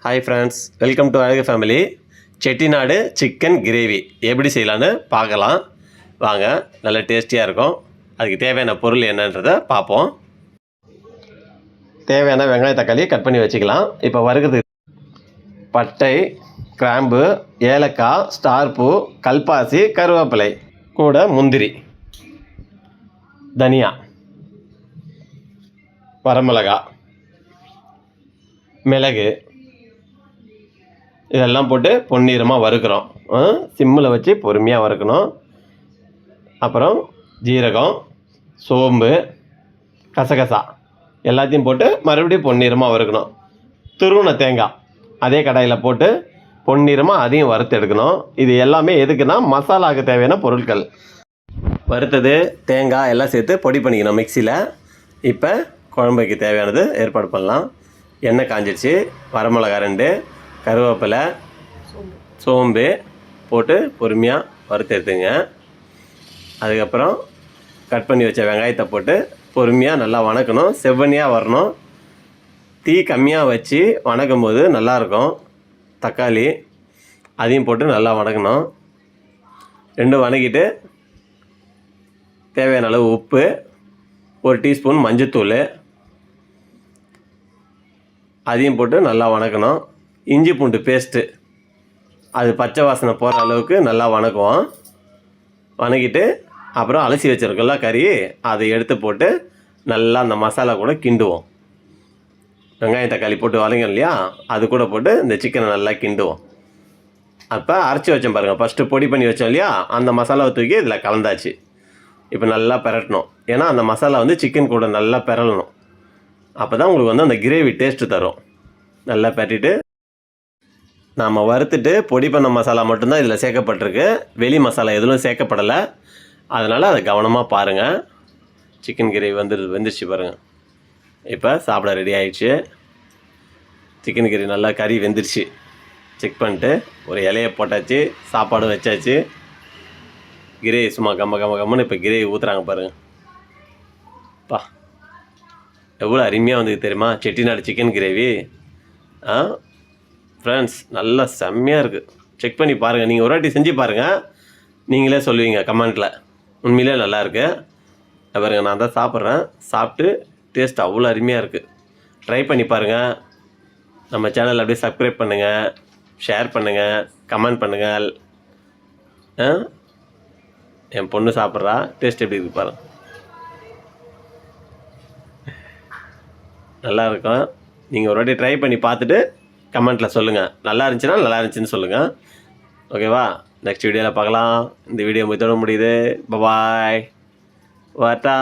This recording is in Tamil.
ஹாய் ஃப்ரெண்ட்ஸ், வெல்கம் டு அழகு ஃபேமிலி. செட்டிநாடு சிக்கன் கிரேவி எப்படி செய்யலான்னு பார்க்கலாம் வாங்க. நல்ல டேஸ்டியாக இருக்கும். அதுக்கு தேவையான பொருள் என்னன்றதை பார்ப்போம். தேவையான வெங்காயம் தக்காளி கட் பண்ணி வச்சுக்கலாம். இப்போ வறுக்கிறது பட்டை, கிராம்பு, ஏலக்காய், ஸ்டார் பூ, கல்பாசி, கருவேப்பிலை, கூட முந்திரி, தனியா, வரமிளகா, மிளகு, இதெல்லாம் போட்டு பொன்னிறமாக வறுக்கிறோம். சிம்மில் வச்சு பொறுமையாக வறுக்கணும். அப்புறம் ஜீரகம், சோம்பு, கசகசா எல்லாத்தையும் போட்டு மறுபடியும் பொன்னிறமாக வறுக்கணும். துருவின தேங்காய் அதே கடாயில் போட்டு பொன்னிறமாக அதையும் வறுத்து எடுக்கணும். இது எல்லாமே எதுக்குன்னா மசாலாவுக்கு தேவையான பொருட்கள். வறுத்தது தேங்காய் எல்லாம் சேர்த்து பொடி பண்ணிக்கணும் மிக்சியில். இப்போ குழம்புக்கு தேவையானது ஏற்பாடு பண்ணலாம். எண்ணெய் காஞ்சிடுச்சு. வரமிளகா 2, கருவேப்பிலை, சோம்பு போட்டு பொறுமையாக வறுத்து எடுத்துங்க. அதுக்கப்புறம் கட் பண்ணி வச்ச வெங்காயத்தை போட்டு பொறுமையாக நல்லா வணக்கணும். செவ்வனியாக வரணும். தீ கம்மியாக வச்சு வணக்கும் போது நல்லாயிருக்கும். தக்காளி அதையும் போட்டு நல்லா வணக்கணும். ரெண்டும் வணக்கிட்டு தேவையான அளவு உப்பு, 1 டீஸ்பூன் மஞ்சத்தூள் அதையும் போட்டு நல்லா வணக்கணும். இஞ்சி பூண்டு பேஸ்ட்டு அது பச்சை வாசனை போகிற அளவுக்கு நல்லா வணக்குவோம். வணக்கிட்டு அப்புறம் அலசி வச்சுருக்கோம்ல கறி, அதை எடுத்து போட்டு நல்லா அந்த மசாலா கூட கிண்டுவோம். வெங்காயம் தக்காளி போட்டு வதங்க இல்லையா, அது கூட போட்டு இந்த சிக்கனை நல்லா கிண்டுவோம். அப்போ அரைச்சி வச்சோம் பாருங்கள், ஃபஸ்ட்டு பொடி பண்ணி வச்சோம் இல்லையா, அந்த மசாலாவை தூக்கி இதில் கலந்தாச்சு. இப்போ நல்லா பெரட்டணும். ஏன்னா அந்த மசாலா சிக்கன் கூட நல்லா பெரளணும். அப்போ தான் உங்களுக்கு அந்த கிரேவி டேஸ்ட்டு தரும். நல்லா பெரட்டிட்டு நாம் வறுத்துட்டு பொடி பண்ண மசாலா மட்டும்தான் இதில் சேர்க்கப்பட்டிருக்கு. வெளி மசாலா எதுவும் சேர்க்கப்படலை. அதனால் அதை கவனமாக பாருங்கள். சிக்கன் கிரேவி வெந்துருச்சு பாருங்கள். இப்போ சாப்பிட ரெடி ஆகிடுச்சு. சிக்கன் கிரேவி நல்லா கறி வெந்துருச்சு. செக் பண்ணிட்டு ஒரு இலையை போட்டாச்சு, சாப்பாடும் வச்சாச்சு. கிரேவி சும்மா கம்மன்னு இப்போ கிரேவி ஊற்றுறாங்க பாருங்கள். பா எவ்வளோ அருமையாக வந்தது தெரியுமா செட்டிநாடு சிக்கன் கிரேவி. ஃப்ரெண்ட்ஸ் நல்லா செம்மையாக இருக்குது. செக் பண்ணி பாருங்கள். நீங்கள் ஒரு வாட்டி செஞ்சு பாருங்கள், நீங்களே சொல்லுவீங்க கமெண்ட்டில். உண்மையிலே நல்லாயிருக்கு. பாருங்கள், நான் தான் சாப்பிட்றேன். சாப்பிட்டு டேஸ்ட் அவ்வளோ அருமையாக இருக்குது. ட்ரை பண்ணி பாருங்கள். நம்ம சேனல் அப்படியே சப்ஸ்கிரைப் பண்ணுங்கள், ஷேர் பண்ணுங்கள், கமெண்ட் பண்ணுங்கள். என் பொண்ணு சாப்பிட்றா. டேஸ்ட் எப்படி இருக்குது பாருங்கள். நல்லாயிருக்கும். நீங்கள் ஒரு வாட்டி ட்ரை பண்ணி பார்த்துட்டு கமெண்ட்டில் சொல்லுங்கள். நல்லா இருந்துச்சுன்னா நல்லா இருந்துச்சுன்னு சொல்லுங்கள். ஓகேவா? நெக்ஸ்ட் வீடியோவில் பார்க்கலாம். இந்த வீடியோ இதோட முடியுது. பாய். வாட்டா.